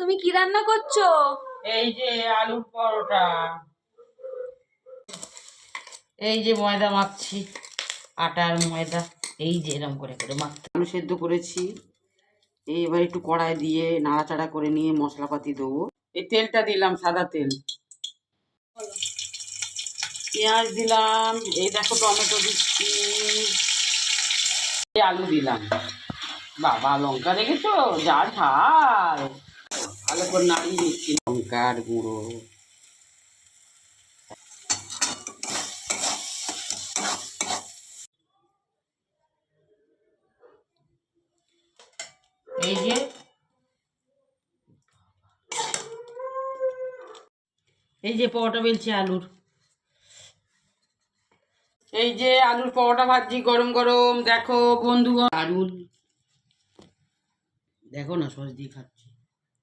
তুমি কি রান্না করছো? এই যে আলুর পরোটা, এই যে ময়দা মাখছি, আটার ময়দা, এই যে এরকম করে করে মাখতে। আলু সেদ্ধ করেছি, এবার একটু কড়াই দিয়ে নাড়াচাড়া করে নিয়ে মশলাপাতি দেবো। এই তেলটা দিলাম, সাদা তেল, পেঁয়াজ দিলাম, এই দেখো টমেটো দিচ্ছি, আলু দিলাম। বাবা লঙ্কা দেখেছো, যা ঝাল! ভালো করে নাড়িয়ে দিচ্ছি, লঙ্কার গুঁড়ো, এই যে পরোটা বেলছি আলুর, এই যে আলুর পরোটা ভাজছি গরম গরম। দেখো বন্ধুগণ, দারুন, দেখো না সস দিয়ে খাচ্ছে।